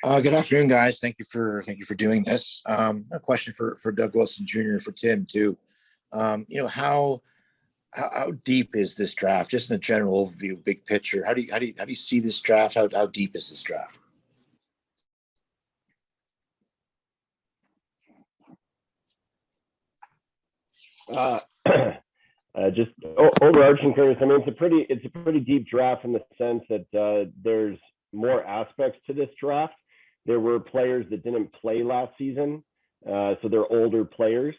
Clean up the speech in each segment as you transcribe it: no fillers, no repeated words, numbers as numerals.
Good afternoon, guys. Thank you for doing this. A question for Doug Wilson Jr. for Tim too. How deep is this draft? Just in a general overview, big picture. How do you see this draft? How deep is this draft? Just overarching, Curtis. I mean, it's a pretty deep draft in the sense that there's more aspects to this draft. There were players that didn't play last season, so they're older players,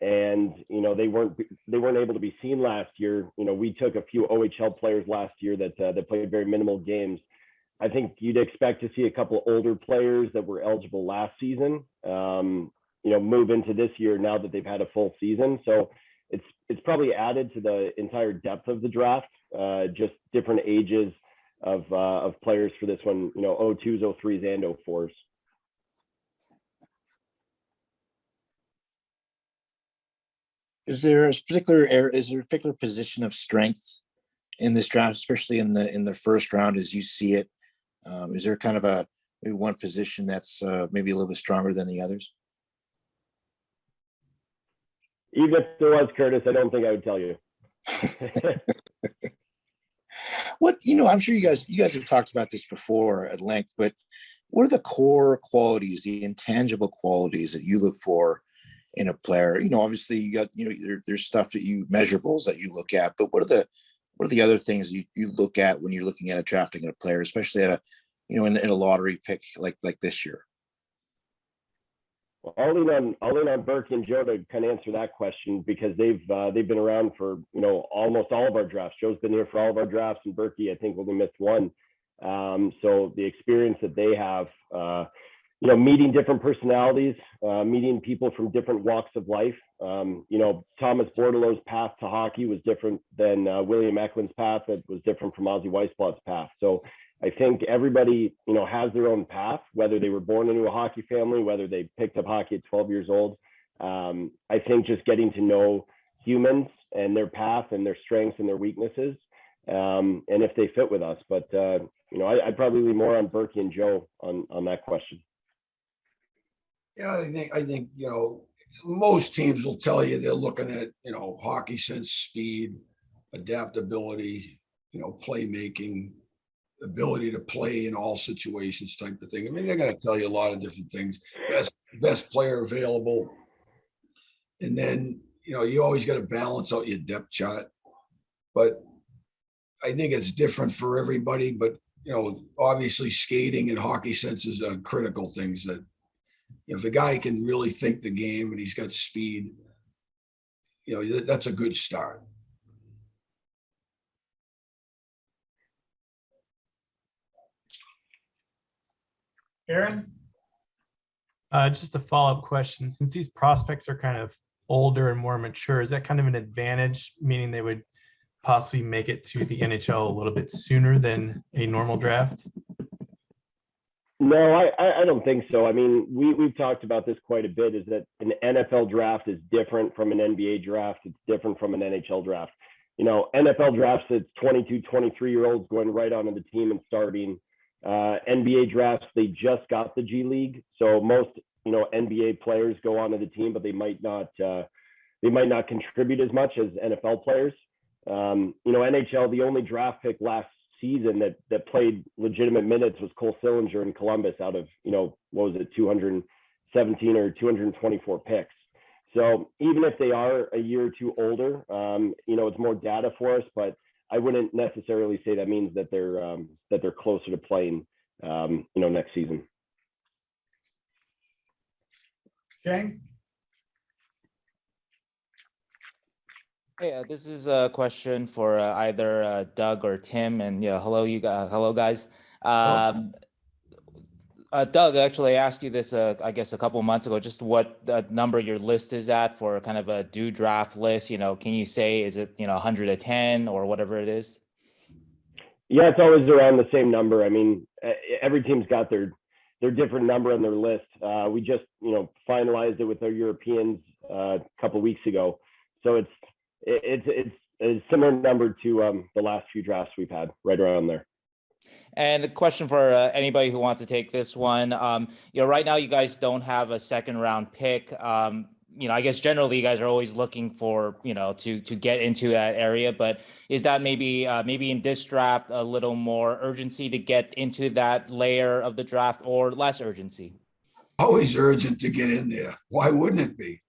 and they weren't able to be seen last year. We took a few OHL players last year that played very minimal games. I think you'd expect to see a couple older players that were eligible last season, move into this year now that they've had a full season. So it's probably added to the entire depth of the draft, just different ages of players for this one, 02s, 03s, and 04s. Is there a particular position of strength in this draft, especially in the first round as you see it? Is there kind of maybe one position that's maybe a little bit stronger than the others? Even if there was, Curtis, I don't think I would tell you. I'm sure you guys have talked about this before at length, but what are the core qualities, the intangible qualities that you look for in a player? Obviously you got, there's stuff measurables that you look at, but what are the other things you look at when you're looking at drafting a player, especially at in a lottery pick like this year? Well, I'll lean on Burke and Joe to kind of answer that question, because they've been around for almost all of our drafts. Joe's been here for all of our drafts, and Burke, I think, only missed one. So the experience that they have, meeting different personalities, meeting people from different walks of life. Thomas Bordelow's path to hockey was different than William Eklund's path, that was different from Ozzy Weisblatt's path. So I think everybody, has their own path, whether they were born into a hockey family, whether they picked up hockey at 12 years old. I think just getting to know humans and their path and their strengths and their weaknesses, and if they fit with us. But, I'd probably lean more on Burke and Joe on that question. Yeah, I think, most teams will tell you they're looking at, hockey sense, speed, adaptability, playmaking, ability to play in all situations type of thing. I mean, they're going to tell you a lot of different things. Best player available. And then, you always got to balance out your depth chart. But I think it's different for everybody. But, obviously skating and hockey senses are critical things that, if a guy can really think the game and he's got speed, that's a good start. Aaron? Just a follow-up question. Since these prospects are kind of older and more mature, is that kind of an advantage, meaning they would possibly make it to the NHL a little bit sooner than a normal draft? No, I don't think so. I mean, we've talked about this quite a bit, is that an NFL draft is different from an NBA draft. It's different from an NHL draft. NFL drafts, it's 22, 23-year-olds going right onto the team and starting. NBA drafts, they just got the G League. So most, NBA players go onto the team, but they might not contribute as much as NFL players. NHL, the only draft pick last season that played legitimate minutes was Cole Sillinger in Columbus out of, 217 or 224 picks. So even if they are a year or two older, it's more data for us, but I wouldn't necessarily say that means that they're closer to playing, next season. Shane? Hey, this is a question for either Doug or Tim, and hello guys. Doug, actually I asked you this, I guess a couple of months ago, just what number your list is at for kind of a due draft list. Can you say, is it 110 or whatever it is? Yeah, it's always around the same number. I mean, every team's got their different number on their list. We just finalized it with our Europeans a couple of weeks ago, so it's a similar number to the last few drafts we've had, right around there. And a question for anybody who wants to take this one. Right now you guys don't have a second round pick. I guess generally you guys are always looking for, to get into that area, but is that maybe in this draft a little more urgency to get into that layer of the draft, or less urgency? Always urgent to get in there. Why wouldn't it be?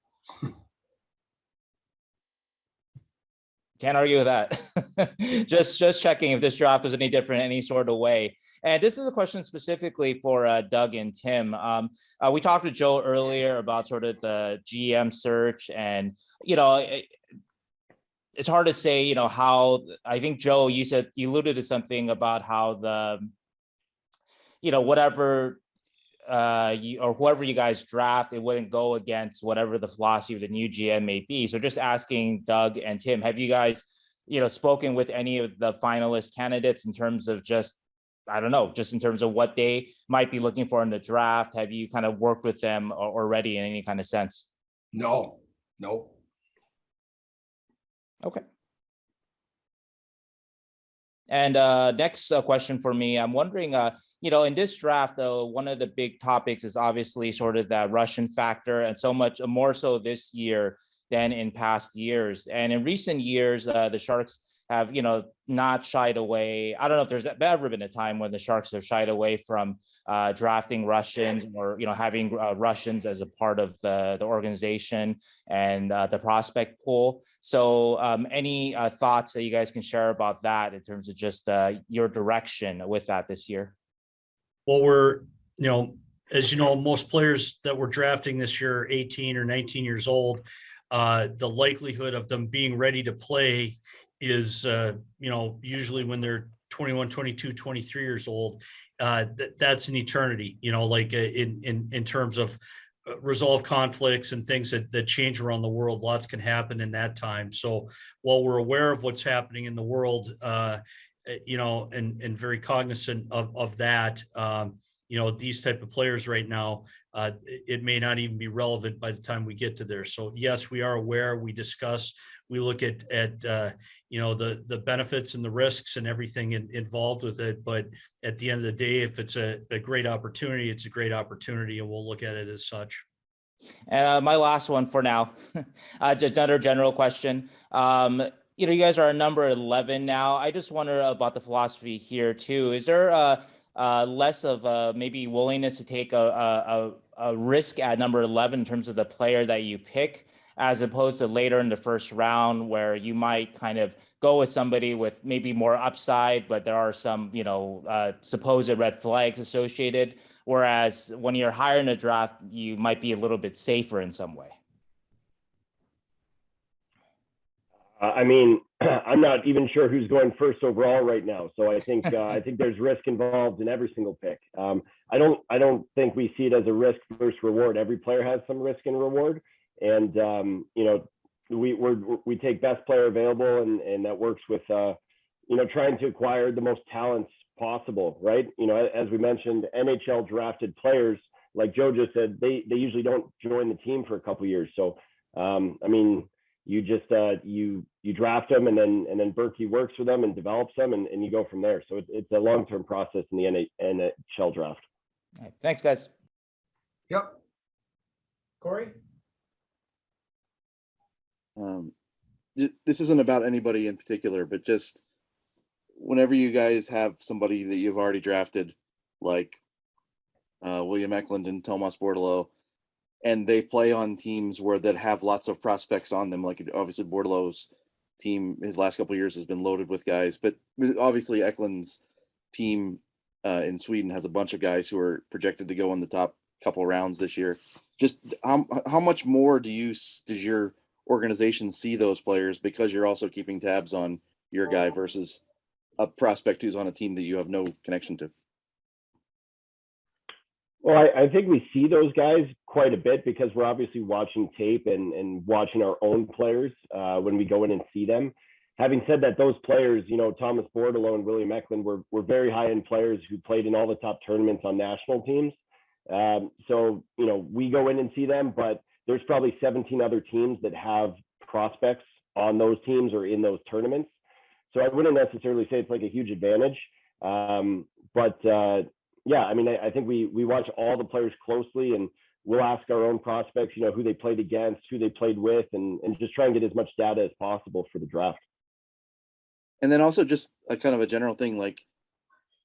Can't argue with that. just checking if this draft was any different in any sort of way. And this is a question specifically for Doug and Tim. We talked to Joe earlier about sort of the GM search, and it's hard to say, how. I think Joe, you alluded to something about how the, whatever or whoever you guys draft, it wouldn't go against whatever the philosophy of the new GM may be. So just asking Doug and Tim, have you guys, spoken with any of the finalist candidates in terms of just in terms of what they might be looking for in the draft? Have you kind of worked with them already in any kind of sense? No. Okay. And next question for me, I'm wondering, in this draft, though, one of the big topics is obviously sort of that Russian factor, and so much more so this year than in past years. And in recent years, the Sharks have, not shied away. I don't know if there's ever been a time when the Sharks have shied away from drafting Russians, or, having Russians as a part of the organization and the prospect pool. So any thoughts that you guys can share about that in terms of just your direction with that this year? Well, we're, as you know, most players that we're drafting this year are 18 or 19 years old. The likelihood of them being ready to play is, usually when they're 21, 22, 23 years old. That's an eternity, like in terms of resolve conflicts and things that change around the world. Lots can happen in that time. So while we're aware of what's happening in the world, and very cognizant of that, these type of players right now, it may not even be relevant by the time we get to there. So yes, we are aware, we discuss, we look at the benefits and the risks and everything involved with it. But at the end of the day, if it's a great opportunity, it's a great opportunity, and we'll look at it as such. And my last one for now, just another general question. You guys are a number 11 now. I just wonder about the philosophy here too. Is there less of maybe willingness to take a risk at number 11 in terms of the player that you pick, as opposed to later in the first round where you might kind of go with somebody with maybe more upside, but there are some, supposed red flags associated. Whereas when you're higher in the draft, you might be a little bit safer in some way. I'm not even sure who's going first overall right now. So I think there's risk involved in every single pick. I don't think we see it as a risk versus reward. Every player has some risk and reward, and we take best player available, and that works with trying to acquire the most talents possible, right? As we mentioned, NHL drafted players, like Joe just said, they usually don't join the team for a couple of years. So you just you draft them, and then Burke works with them and develops them, and you go from there. So it's a long-term process in the NHL draft. All right. Thanks, guys. Yep. Corey? This isn't about anybody in particular, but just whenever you guys have somebody that you've already drafted, like William Eklund and Tomas Bordeleau, and they play on teams that have lots of prospects on them, like obviously Bordeleau's team his last couple of years has been loaded with guys, but obviously Eklund's team in Sweden has a bunch of guys who are projected to go in the top couple rounds this year. Just how much more does your organization see those players, because you're also keeping tabs on your guy versus a prospect who's on a team that you have no connection to? Well, I think we see those guys quite a bit because we're obviously watching tape and watching our own players when we go in and see them. Having said that, those players, Thomas Bordeleau and William Eklund were very high-end players who played in all the top tournaments on national teams. So, we go in and see them, but there's probably 17 other teams that have prospects on those teams or in those tournaments. So I wouldn't necessarily say it's like a huge advantage. Yeah, I mean, I think we watch all the players closely, and we'll ask our own prospects, who they played against, who they played with, and just try and get as much data as possible for the draft. And then also just a kind of a general thing, like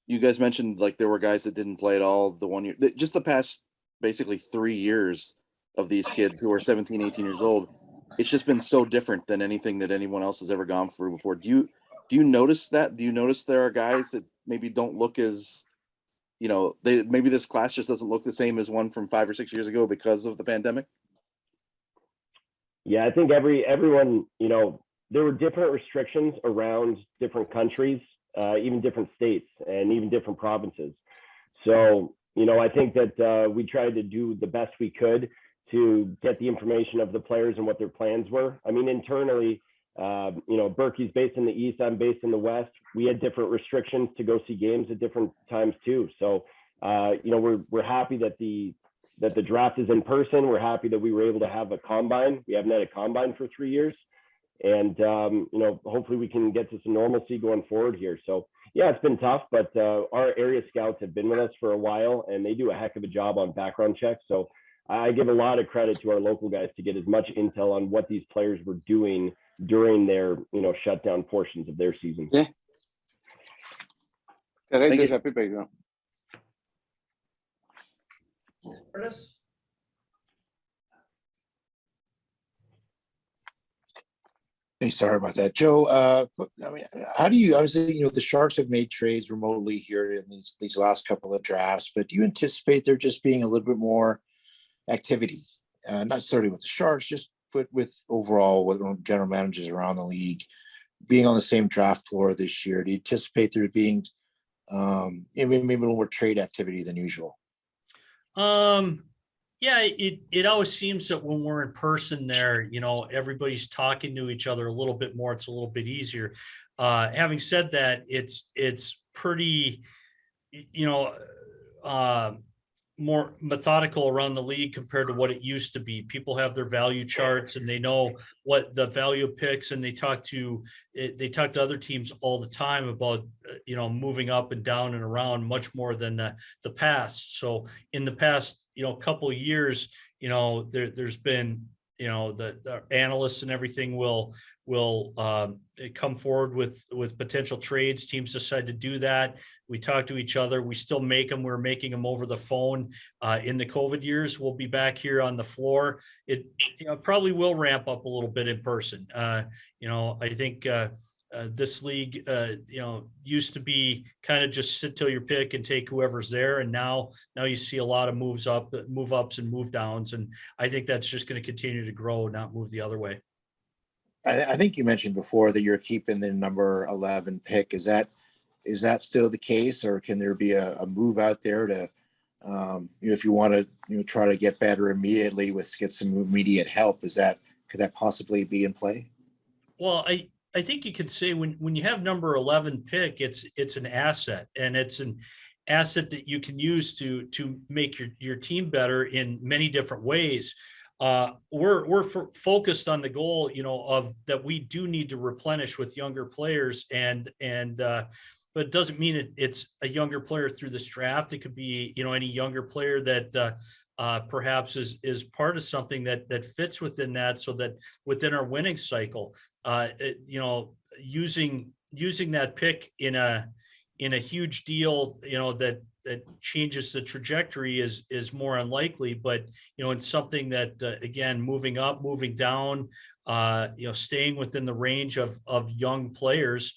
you guys mentioned, like there were guys that didn't play at all the 1 year, just the past basically 3 years of these kids who are 17, 18 years old. It's just been so different than anything that anyone else has ever gone through before. Do you notice that? Do you notice there are guys that maybe don't look as, maybe this class just doesn't look the same as one from 5 or 6 years ago because of the pandemic? Yeah, I think everyone, there were different restrictions around different countries, even different states and even different provinces. So, I think that we tried to do the best we could to get the information of the players and what their plans were. I mean, internally, Burke's based in the East, I'm based in the West. We had different restrictions to go see games at different times too. So, we're happy that the draft is in person. We're happy that we were able to have a combine. We haven't had a combine for 3 years. And, hopefully we can get to some normalcy going forward here. So yeah, it's been tough, but our area scouts have been with us for a while, and they do a heck of a job on background checks. So I give a lot of credit to our local guys to get as much intel on what these players were doing during their, shutdown portions of their season. Yeah. Thank you. Curtis? Hey, sorry about that, Joe. I mean, how do you? Obviously, the Sharks have made trades remotely here in these last couple of drafts, but do you anticipate there just being a little bit more activity, not necessarily with the Sharks, but with overall with general managers around the league being on the same draft floor this year? Do you anticipate there being maybe more trade activity than usual? Yeah, it always seems that when we're in person there, everybody's talking to each other a little bit more. It's a little bit easier. Having said that, it's pretty, more methodical around the league compared to what it used to be. People have their value charts and they know what the value of picks, and they talk to other teams all the time about, moving up and down and around much more than the past. So in the past, couple of years, there's been, the analysts and everything will come forward with potential trades. Teams decide to do that. We talk to each other. We still make them. We're making them over the phone. In the COVID years, we'll be back here on the floor. It probably will ramp up a little bit in person. I think this league, used to be kind of just sit till your pick and take whoever's there. And now you see a lot of move ups and move downs. And I think that's just going to continue to grow, not move the other way. I think you mentioned before that you're keeping the number 11 pick. Is that still the case, or can there be a move out there to, if you want to, try to get better immediately get some immediate help? Could that possibly be in play? Well, I think you could say when you have number 11 pick, it's an asset, and it's an asset that you can use to make your team better in many different ways. We're focused on the goal, of that we do need to replenish with younger players, but it doesn't mean it's a younger player through this draft. It could be, any younger player that perhaps is part of something that fits within that, so that within our winning cycle, using that pick in a huge deal, that changes the trajectory is more unlikely. But in something that again, moving up, moving down, staying within the range of young players,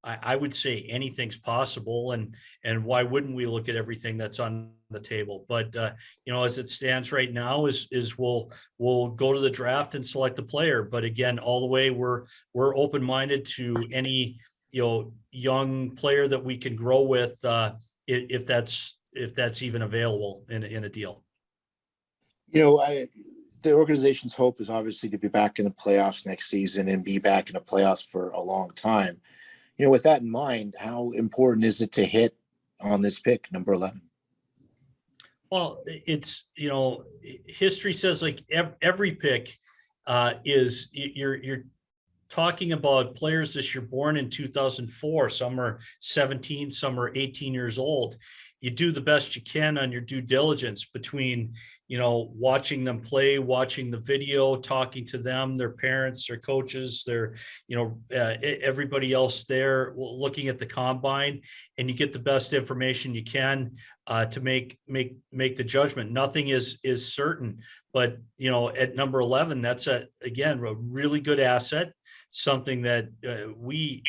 I would say anything's possible, and why wouldn't we look at everything that's on the table? But as it stands right now, is we'll go to the draft and select a player. But again, all the way we're open-minded to any young player that we can grow with, if that's even available in a deal. The organization's hope is obviously to be back in the playoffs next season and be back in the playoffs for a long time. With that in mind, how important is it to hit on this pick, number 11? Well, it's, history says like every pick is you're talking about players this year born in 2004, some are 17, some are 18 years old. You do the best you can on your due diligence between, watching them play, watching the video, talking to them, their parents, their coaches, their, everybody else there, looking at the combine, and you get the best information you can to make the judgment. Nothing is certain, but at number 11, that's again a really good asset, something that we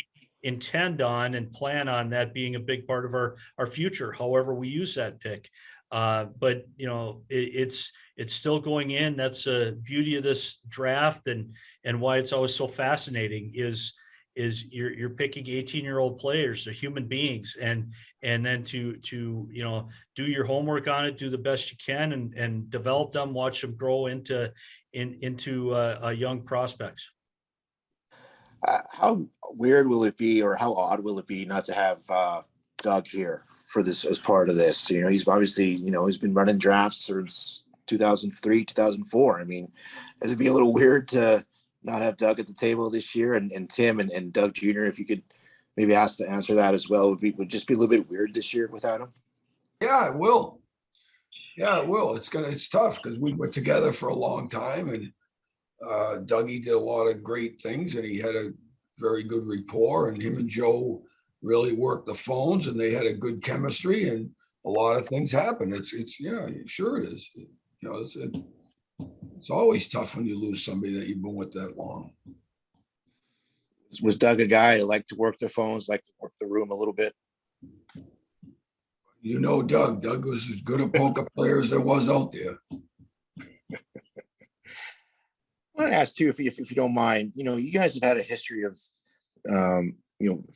intend on and plan on that being a big part of our future, however we use that pick. But it's still going in. That's the beauty of this draft, and why it's always so fascinating is you're picking 18-year-old players, they're human beings, and then to do your homework on it, do the best you can, and develop them, watch them grow into young prospects. How weird will it be, or how odd will it be not to have Doug here for this as part of this? He's obviously, he's been running drafts since 2003, 2004. I mean, does it be a little weird to not have Doug at the table this year, and Tim and Doug Jr., if you could maybe ask to answer that as well, would just be a little bit weird this year without him? Yeah, it will. Yeah, it will. It's tough because we were together for a long time, and Dougie did a lot of great things, and he had a very good rapport, and him and Joe really worked the phones, and they had a good chemistry, and a lot of things happened. It's sure it is. It's always tough when you lose somebody that you've been with that long. Was Doug a guy who liked to work the phones, like to work the room a little bit? Doug. Doug was as good a poker player as there was out there. I want to ask too, if you don't mind, you guys have had a history of,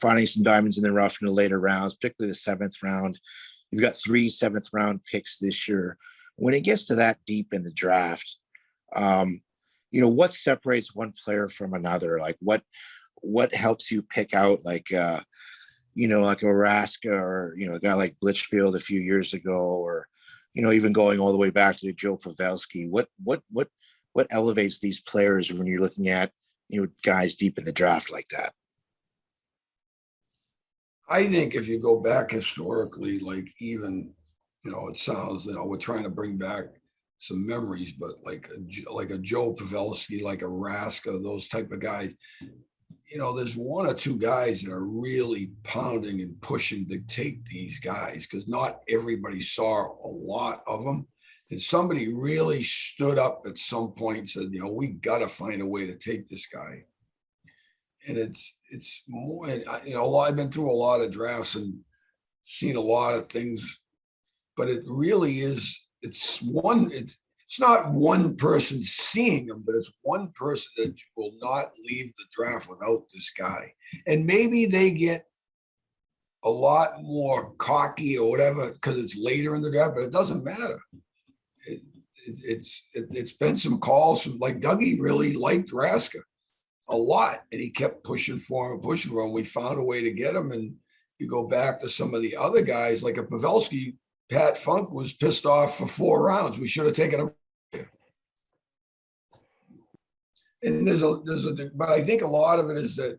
finding some diamonds in the rough in the later rounds, particularly the 7th round. You've got 3 7th round picks this year. When it gets to that deep in the draft, what separates one player from another? Like what helps you pick out like a Raska, or, a guy like Blitchfield a few years ago, or, even going all the way back to Joe Pavelski? What elevates these players when you're looking at, guys deep in the draft like that? I think if you go back historically, like even, it sounds, we're trying to bring back some memories, but like a Joe Pavelski, like a Raska, those type of guys, there's 1 or 2 guys that are really pounding and pushing to take these guys, because not everybody saw a lot of them. And somebody really stood up at some point and said, we got to find a way to take this guy. And it's more, I've been through a lot of drafts and seen a lot of things, but it really is, it's not one person seeing them, but it's one person that will not leave the draft without this guy. And maybe they get a lot more cocky or whatever because it's later in the draft, but it doesn't matter. It's been some calls from, like, Dougie really liked Raska a lot, and he kept pushing for him. We found a way to get him. And you go back to some of the other guys, like a Pavelski, Pat Funk was pissed off for 4 rounds. We should have taken him. And but I think a lot of it is that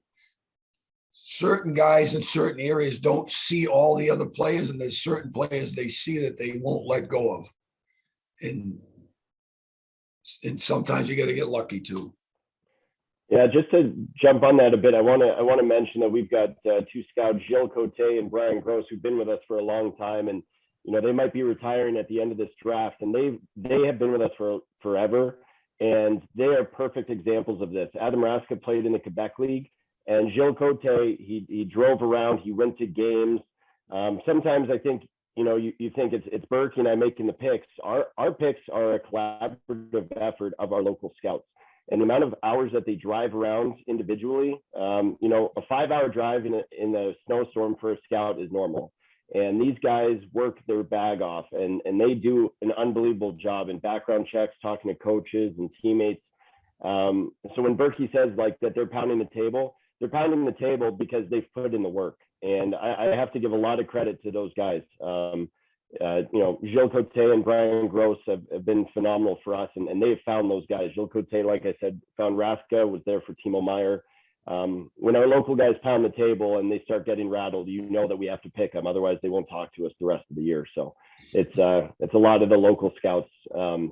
certain guys in certain areas don't see all the other players, and there's certain players they see that they won't let go of. And sometimes you got to get lucky too. Yeah, just to jump on that a bit, I want to mention that we've got 2 scouts, Gilles Cote and Brian Gross, who've been with us for a long time, and they might be retiring at the end of this draft, and they have been with us for forever, and they are perfect examples of this. Adam Raska played in the Quebec League, and Gilles Cote, he drove around, he went to games. Sometimes I think you think it's Burke and I making the picks. Our picks are a collaborative effort of our local scouts. And the amount of hours that they drive around individually, a 5-hour drive in a snowstorm for a scout is normal. And these guys work their bag off, and they do an unbelievable job in background checks, talking to coaches and teammates. So when Berkey says like that they're pounding the table because they've put in the work. And I have to give a lot of credit to those guys. Gilles Cote and Brian Gross have been phenomenal for us, and they've found those guys. Gilles Cote, like I said, found Raska, was there for Timo Meyer. when our local guys pound the table and they start getting rattled, you know that we have to pick them. Otherwise, they won't talk to us the rest of the year. So it's a lot of the local scouts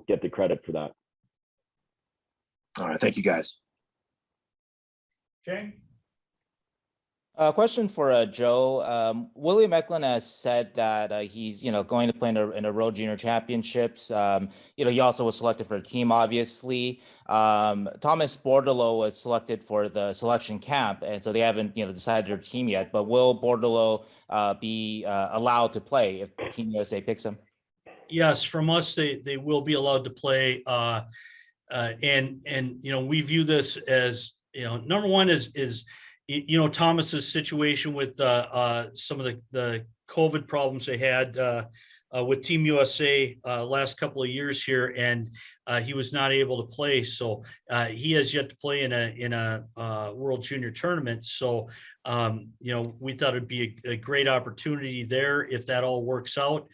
get the credit for that. All right, thank you guys. Shane? Question for Joe. William Eklund has said that he's going to play in the World Junior Championships. He also was selected for the team, obviously. Thomas Bordeleau was selected for the selection camp, and so they haven't decided their team yet. But will Bordeleau be allowed to play if Team USA picks him? Yes, from us, they will be allowed to play. And we view this as number one is Thomas's situation with some of the COVID problems they had with Team USA last couple of years here, and he was not able to play. So he has yet to play in a World Junior tournament. So we thought it'd be a great opportunity there if that all works out.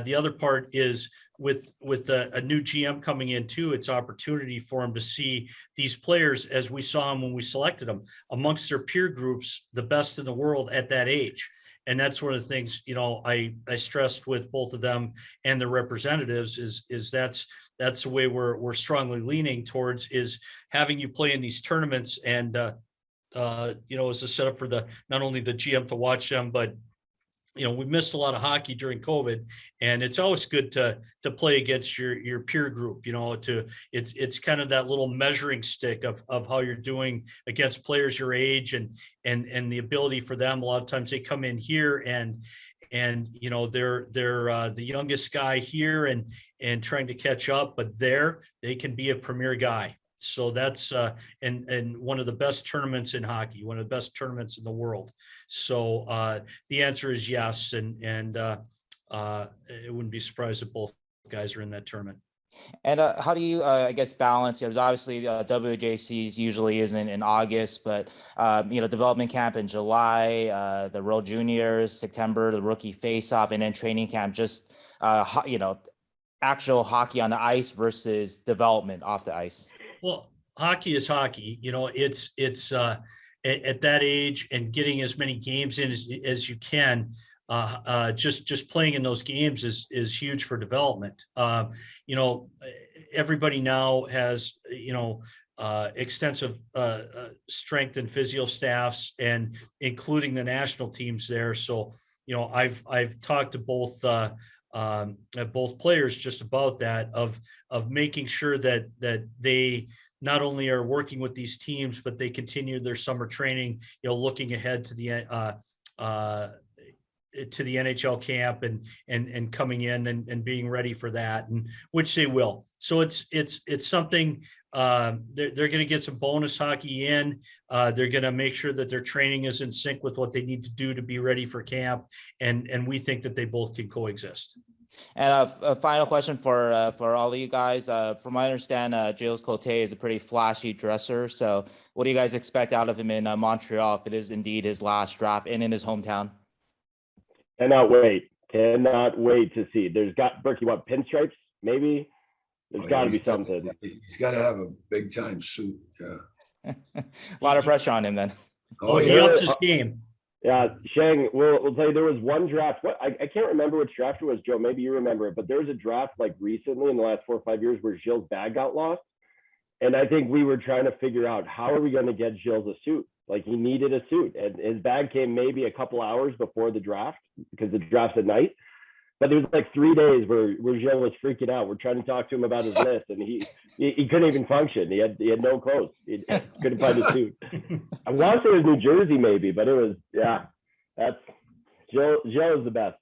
The other part is with a new GM coming in too, it's opportunity for him to see these players as we saw them when we selected them amongst their peer groups, the best in the world at that age. And that's one of the things, I stressed with both of them and the representatives is that's the way we're strongly leaning towards, is having you play in these tournaments and, as a setup for not only the GM to watch them, but we missed a lot of hockey during COVID, and it's always good to play against your peer group. It's kind of that little measuring stick of how you're doing against players your age, and the ability for them. A lot of times they come in here and they're the youngest guy here and trying to catch up, but they can be a premier guy. So that's and one of the best tournaments in hockey, one of the best tournaments in the world. So the answer is yes, and it wouldn't be surprised if both guys are in that tournament. And how do you, balance? There's obviously WJCs usually isn't in August, but development camp in July, the World Juniors September, the rookie face-off, and then training camp. Just actual hockey on the ice versus development off the ice. Well, hockey is hockey. It's at that age and getting as many games in as you can. Just playing in those games is huge for development. Everybody now has extensive strength and physio staffs, and including the national teams there. So I've talked to both players just about that, of making sure that they not only are working with these teams, but they continue their summer training, looking ahead to the NHL camp and coming in and being ready for that, and which they will. So it's something they're going to get some bonus hockey in. They're going to make sure that their training is in sync with what they need to do to be ready for camp. And we think that they both can coexist. And a final question for all of you guys. From what I understand, Gilles Côté is a pretty flashy dresser. So what do you guys expect out of him in Montreal if it is indeed his last draft and in his hometown? Cannot wait to see. There's got Burke, you want pinstripes? Maybe there's got to be something. He's got to have a big time suit. Yeah. A lot of pressure on him then. He upped his game. Yeah, Shang, we'll tell you, there was one draft. I can't remember which draft it was, Joe. Maybe you remember it, but there was a draft like recently in the last 4 or 5 years where Gilles' bag got lost. And I think we were trying to figure out, how are we going to get Gilles a suit? Like, he needed a suit, and his bag came maybe a couple hours before the draft, because the draft's at night. But there was like 3 days where Gilles was freaking out. We're trying to talk to him about his list, and he couldn't even function. He had no clothes. He couldn't find a suit. I want to say it was New Jersey maybe, but it was, that's Gilles is the best.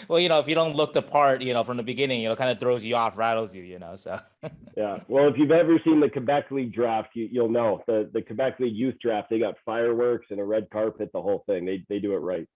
Well, if you don't look the part, from the beginning, kind of throws you off, rattles you, so. Yeah. Well, if you've ever seen the Quebec League draft, you'll know the Quebec League youth draft, they got fireworks and a red carpet, the whole thing. They do it right.